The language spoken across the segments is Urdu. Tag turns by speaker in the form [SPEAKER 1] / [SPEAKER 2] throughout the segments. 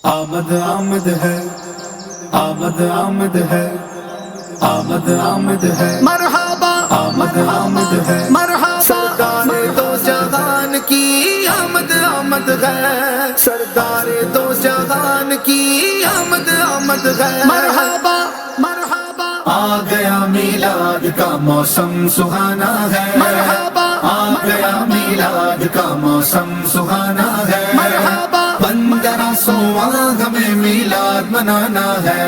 [SPEAKER 1] آمد آمد ہے، آمد آمد ہے، آمد آمد ہے،
[SPEAKER 2] مرحبا
[SPEAKER 1] آمد آمد ہے،
[SPEAKER 2] مرحبا
[SPEAKER 1] سرکار دو جہان کی آمد آمد ہے، سرکار دو جہان کی آمد آمد ہے،
[SPEAKER 2] مرحبا مرحبا
[SPEAKER 1] آ گیا میلاد کا موسم سہانا ہے،
[SPEAKER 2] مرحبا
[SPEAKER 1] آ گیا میلاد کا موسم سہانا ہے،
[SPEAKER 2] مرحبا
[SPEAKER 1] 1500واں ہمیں میلاد منانا ہے،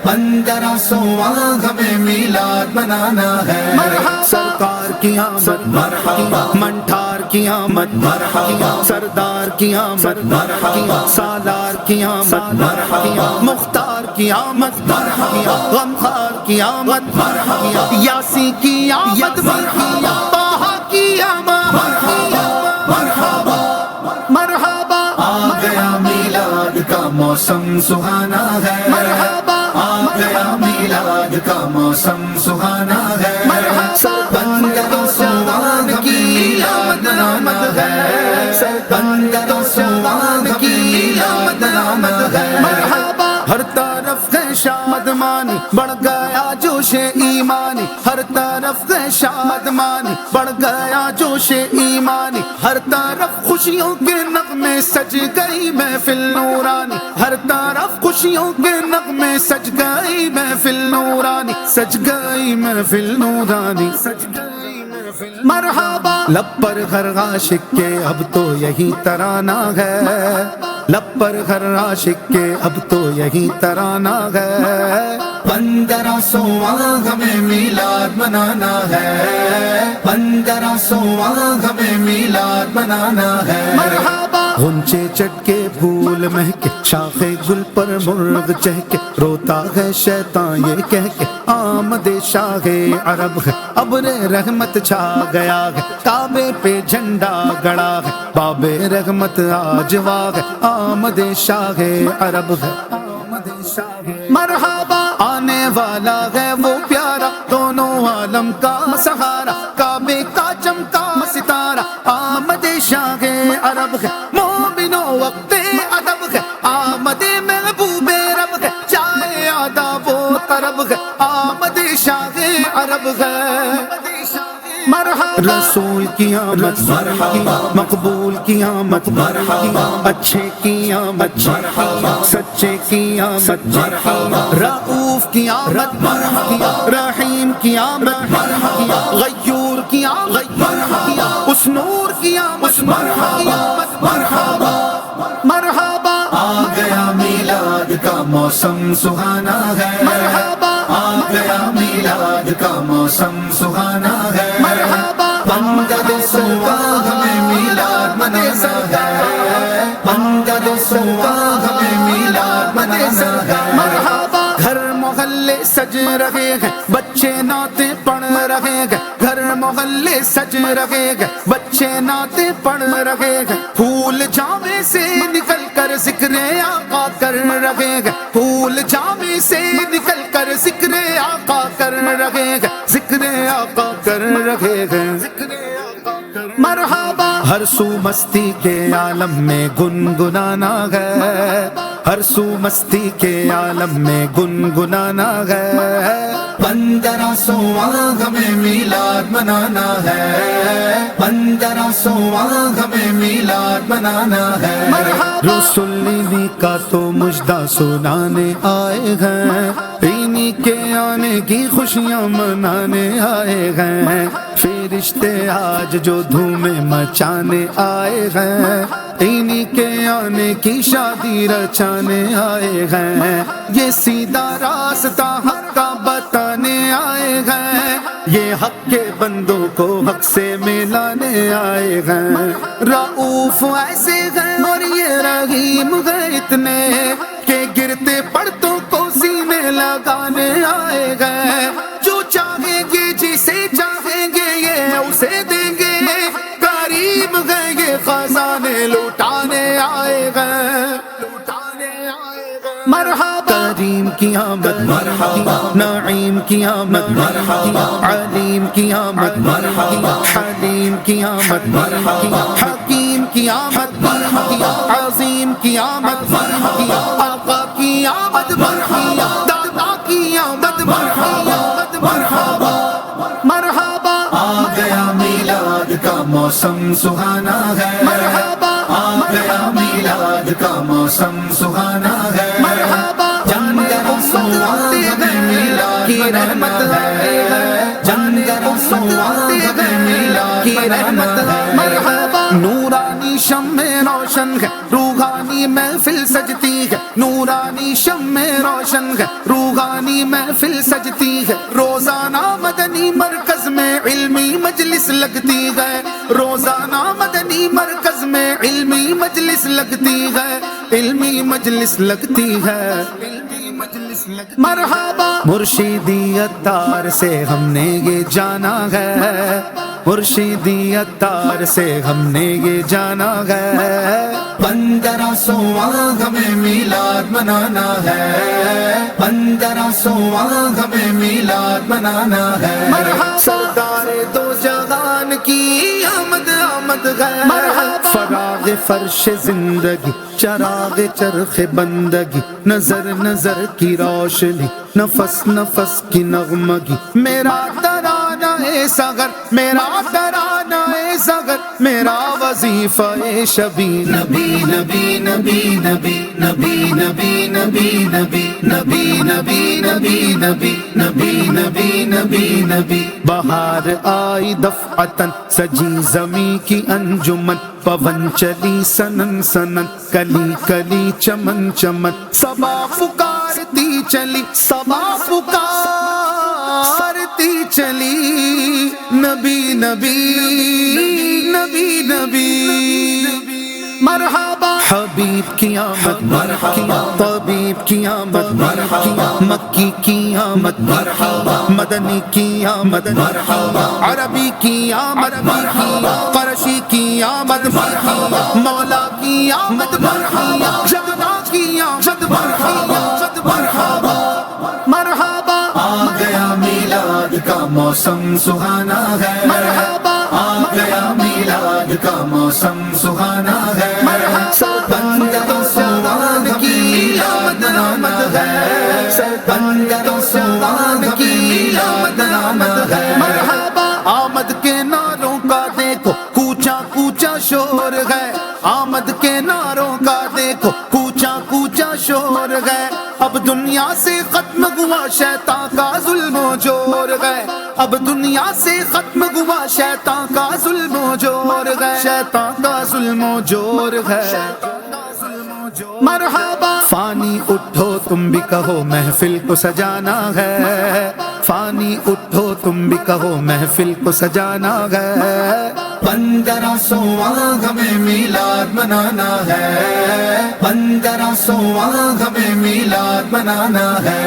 [SPEAKER 1] 1500واں ہمیں میلاد منانا ہے،
[SPEAKER 2] مرحبا
[SPEAKER 1] سرکار کی آمد مرحبا، منٹھار کی آمد مرحبا، سردار کی آمد مرحبا، سالار کی آمد مرحبا، مختار کی آمد مرحبا، غمخوار کی آمد مرحبا، یاسی کی آمد مرحبا، طٰہٰ کی آمد مرحبا،
[SPEAKER 2] مرحبا
[SPEAKER 1] آ گیا میلاد کا موسم سہانا ہے،
[SPEAKER 2] مرحبا
[SPEAKER 1] آ گیا میلاد کا موسم سہانا ہے،
[SPEAKER 2] مرحبا
[SPEAKER 1] 1500واں کی میلاد آمد ہے، 1500واں کی میلاد آمد ہے،
[SPEAKER 2] مرحبا
[SPEAKER 1] ہر طرف ہے شاد مانی بڑھ گیا جوش ایمانی، ہر طرف ہے شاد مانی بڑھ گیا جوش ایمانی، ہر طرف خوشیوں کے نغمے سج گئی محفل نورانی، ہر طرف خوشیوں کے نغمے سج گئی محفل نورانی، سج گئی محفل نورانی، سج گئی محفل
[SPEAKER 2] مرحبا
[SPEAKER 1] لب پر ہر عاشق کے اب تو یہی ترانہ ہے، لب پر ہر عاشق کے اب تو یہی ترانہ ہے، 1500واں ہمیں میلاد منانا ہے، 1500واں ہمیں میلاد منانا ہے،
[SPEAKER 2] مرحبا
[SPEAKER 1] غنچے چٹکے پھول مہکے شاخ گل پر مرغ چہکے، روتا ہے شیطان یہ کہہ کے آمد شاہ عرب ہے، ابر رحمت چھا گیا ہے، کعبے پہ جھنڈا گڑا ہے، باب رحمت آج واہ ہے، آمد شاہ عرب ہے، آمد شاہ
[SPEAKER 2] مرحبا
[SPEAKER 1] آنے والا ہے وہ پیارا دونوں عالم کا سہارا، کعبے کا چمکا ستارہ، آمد شاہ عرب ہے، مومنو وقت ادب ہے، آمد محبوب رب ہے، چاہے آداب و طرب ہے، آمد شاہ عرب ہے،
[SPEAKER 2] مرحبا
[SPEAKER 1] رسول کی آمد مرحبا، مقبول کی آمد مرحبا، اچھے کی آمد مرحبا، سچے کی آمد مرحبا، رؤوف کی آمد مرحبا، رحیم کی آمد مرحبا، غیور کی آمد مرحبا، اس نور کی آمد مرحبا،
[SPEAKER 2] مرحبا
[SPEAKER 1] آ گیا میلاد کا موسم سہانا ہے،
[SPEAKER 2] مرحبا
[SPEAKER 1] آ گیا میلاد کا موسم سہانا ہے،
[SPEAKER 2] مرحبا
[SPEAKER 1] 1500واں ہمیں میلاد منانا ہے، 1500واں ہمیں میلاد منانا ہے،
[SPEAKER 2] مرحبا
[SPEAKER 1] گھر محلے سج رہے ہیں، بچے نعتیں پڑھ رہے ہیں، گھر محلے سج رہے ہیں، بچے نعتیں پڑھ رہے ہیں، پھول جامے سے نکل کر ذکر آقا کر رہے ہیں، پھول جامے سے نکل کر ذکر آقا کر رہے ہیں، ذکر آقا کر رہے ہیں، ذکر آقا کر
[SPEAKER 2] مرحبا
[SPEAKER 1] ہر سو مستی کے عالم میں گنگنانا ہے، ہر سو مستی کے عالم میں گنگنانا ہے، 1500واں ہمیں میلاد منانا ہے، 1500واں ہمیں میلاد منانا ہے،
[SPEAKER 2] مرحبا
[SPEAKER 1] رسول کا تو مجدہ سنانے آئے ہیں، انہی کے آنے کی خوشیاں منانے آئے ہیں، فرشتے آج جو دھومیں مچانے آئے ہیں، انہی کے آنے کی شادی رچانے آئے ہیں، یہ سیدھا راستہ حق کا بتانے آئے ہیں، یہ حق کے بندوں کو حق سے ملانے آئے ہیں، رؤوف ایسے ہیں اور یہ رحیم ہے اتنے کہ گرتے پڑتوں کو سینے لگانے آئے ہیں، جو چاہیں گے جسے چاہیں گے یہ اسے دیں گے، کریم ہے یہ خزانے لوٹانے آئے ہیں، لوٹانے آئے ہیں،
[SPEAKER 2] مرحبا
[SPEAKER 1] کریم کی آمد مرحبا، نعیم کی آمد مرحبا، علیم کی آمد مرحبا، حلیم کی آمد مرحبا، حکیم کی آمد مرحبا، عظیم کی آمد آقا کی آمد دادا کی آمد مرحبا
[SPEAKER 2] مرحبا
[SPEAKER 1] آ گیا میلاد کا موسم سہانا ہے
[SPEAKER 2] مرحبا
[SPEAKER 1] آ گیا میلاد کا موسم سہانا ہے
[SPEAKER 2] مرحبا
[SPEAKER 1] جان رسول میلاد
[SPEAKER 2] کی رحمت
[SPEAKER 1] ہے جان رسول میلاد
[SPEAKER 2] کی رحمت مرحبا
[SPEAKER 1] نورانی شمع روشن ہے روحانی محفل سجتی ہے نورانی شمع روشن ہے روحانی محفل سجتی ہے روزانہ مدنی مرکز میں علمی مجلس لگتی ہے روزانہ مدنی مرکز میں علمی مجلس لگتی ہے علمی مجلس لگتی ہے
[SPEAKER 2] مرحبا
[SPEAKER 1] مرشدی عطار سے ہم نے یہ جانا ہے مرشدی عطار سے ہم نے یہ جانا ہے 1500واں ہمیں میلاد منانا ہے 1500واں ہمیں میلاد منانا ہے
[SPEAKER 2] مرحبا
[SPEAKER 1] سردار دو جہان کی آمد ہے
[SPEAKER 2] مرحبا
[SPEAKER 1] فراغ فرش زندگی چراغ چرخ بندگی نظر نظر کی روشنی نفس نفس کی نغمگی میرا ترانہ اے سگر میرا ترانہ اے سگر میرا وظیفہ اے شبی نبی نبی نبی نبی نبی نبی نبی نبی نبی نبی نبی نبی نبی نبی نبی نبی بہار آئی دفعتن سجی زمیں کی انجمن پون چلی سنن سنن کلی کلی چمن چمن صبا پکارتی چلی صبا پکارتی چلی نبی نبی نبی نبی
[SPEAKER 2] مرحبا
[SPEAKER 1] حبیب کی آمد مرحبا طبیب کی آمد مرحبا مکی کی آمد مرحبا مدنی کی آمد مرحبا عربی کی آمد مرحبا قرشی کی آمد مرحبا مولا کی آمد مرحبا جگنا کی آمد مرحبا
[SPEAKER 2] مرحبا
[SPEAKER 1] آ گیا میلاد کا موسم سہانا ہے
[SPEAKER 2] مرحبا
[SPEAKER 1] آ گیا میلاد کا موسم سہانا ہے بندوں سوان کی آمد ہے بندوں سوان کی آمد ہے
[SPEAKER 2] مرحبا
[SPEAKER 1] آمد کے نعروں کا دیکھو کوچا کوچا شور ہے آمد کے نعروں کا دیکھو کوچا کوچا شور ہے اب دنیا سے ختم ہوا شیطان کا ظلم و جور ہے اب دنیا سے ختم ہوا شیطان کا ظلم و جور ہے شیطان کا ظلم و جور ہے
[SPEAKER 2] مرحبا
[SPEAKER 1] فانی اٹھو تم بھی کہو محفل کو سجانا ہے فانی اٹھو تم بھی کہو محفل کو سجانا ہے 1500واں ہمیں میلاد منانا ہے 1500واں ہمیں میلاد منانا ہے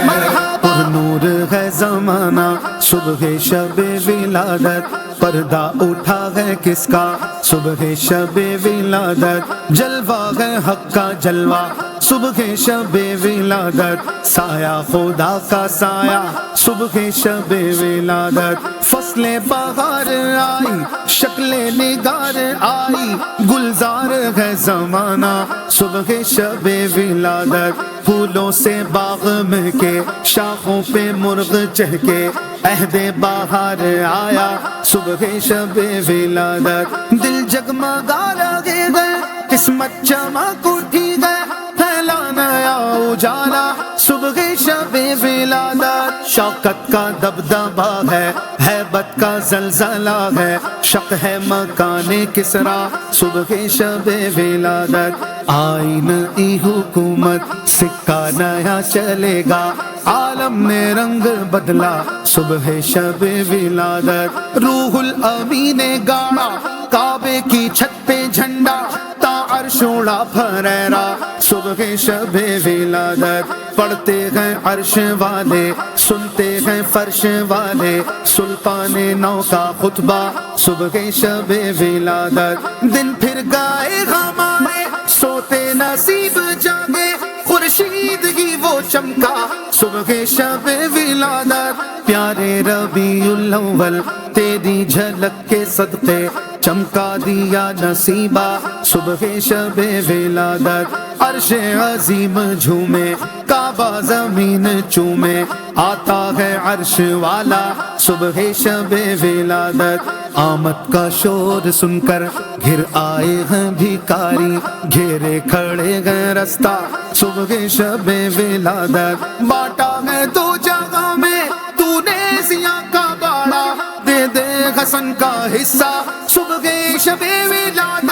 [SPEAKER 1] پر نور ہے زمانہ صبح شب ولادت پردہ اٹھا ہے کس کا صبح شب ولادت جلوہ ہے حق کا جلوہ صبح شب ولادت سایہ خدا کا سایہ صبح شب ولادت فصل بہار آئی شکل نگار آئی گلزار ہے زمانہ صبح شب ولادت پھولوں سے باغ میں کے شاخوں پہ مرغ چہکے عہد بہار آیا صبح شب ولادت دل جگمگا لگے گئے قسمت چمک اٹھی گئے پھیلا نیا اجالا صبح شب ولادت شوکت کا دبدبہ ہے ہیبت کا زلزلہ ہے شق ہے مکان کسرا صبح شب ولادت آئی نئی حکومت سکہ نیا چلے گا عالم نے رنگ بدلا صبح شب ولادت روح الامین نے گاڑا کعبے کی چھت پہ جھنڈا تا عرش اڑا پھریرا صبح شب ولادت پڑھتے ہیں عرش والے سنتے ہیں فرش والے سلطان نو کا خطبہ صبح شب ولادت دن پھر گائے ہمارے سوتے نصیب جاگے خورشید ہی وہ چمکا صبح شب ولادت پیارے ربیع الاول تیری جھلک کے صدقے چمکا دیا نصیبہ صبح شب ولادت، عرش عظیم جھومے کعبہ زمین چومے، آتا ہے عرش والا صبح شب ولادت، آمد کا شور سن کر گھر آئے ہیں بھکاری، گھیرے کھڑے ہیں رستہ صبح شب ولادت، بانٹا ہے تو جگہ میں تو نے سیاہ کا باڑا، دے دے حسن کا حصہ صبح شب ولادت،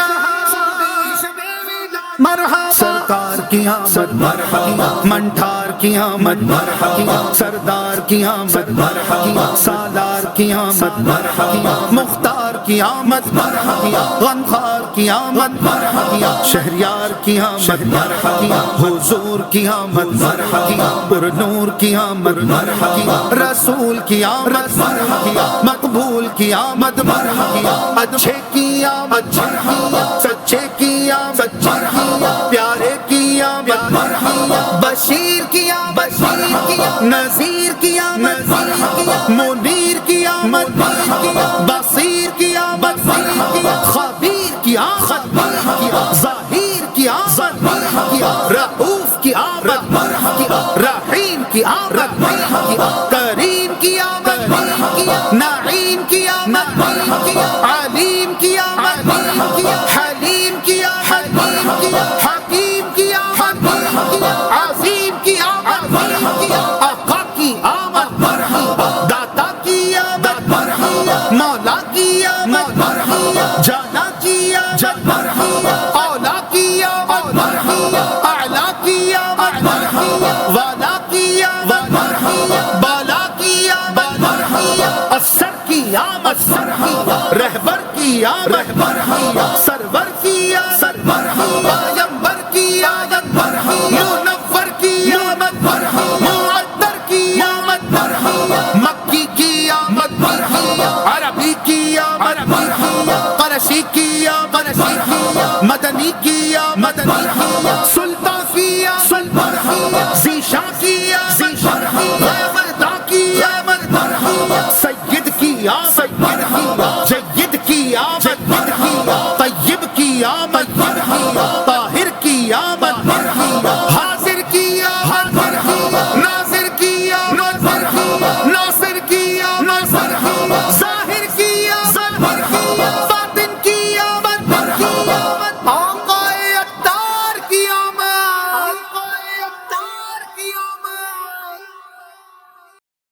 [SPEAKER 2] مرحبا
[SPEAKER 1] سرکار کی آمد مرحبا، منٹھار کی آمد مرحبا، سردار کی آمد مرحبا، سالار کی آمد مرحبا، مختار کی آمد مرحبا، غمخوار کی آمد مرحبا، شہریار کی آمد مرحبا، حضور کی آمد مرحبا، پر نور کی آمد مرحبا، رسول کی آمد مرحبا، مقبول کی آمد مرحبا، اچھے کی آمد مرحبا، سچے کی آمد مرحبا، پیارے کی آمد مرحبا، بشیر کی آمد مرحبا، نذیر کی آمد مرحبا، منیر کی آمد مرحبا، بصیر کی آمد مرحبا، خبیر کی آمد مرحبا، ظاہر کی آمد مرحبا، رؤوف کی آمد مرحبا، رحیم کی آمد مرحبا، کریم کی آمد مرحبا، نعیم کی آمد مرحبا، علیم کی آمد مرحبا، حلیم کی آمد مرحبا، حکیم کی آمد مرحبا، عظیم کی آمد مرحبا، آقا کی آمد مرحبا، داتا کی آمد مرحبا، مولا کی آمد مرحبا، جانا کی آمد مرحبا، اولا کی آمد مرحبا، اعلا کی آمد مرحبا، والا کی آمد مرحبا، بالا کی آمد مرحبا، اثر کی آمد مرحبا، رہبر کی آمد مرحبا، سرور کی آمد مرحبا، پیغمبر کی آمد مرحبا، منور کی آمد مرحبا، معطر کی آمد مرحبا، مکی کی آمد مرحبا، عربی کی آمد مرحبا، قرشی کی آمد مرحبا، مدنی کی آمد مرحبا، سلطان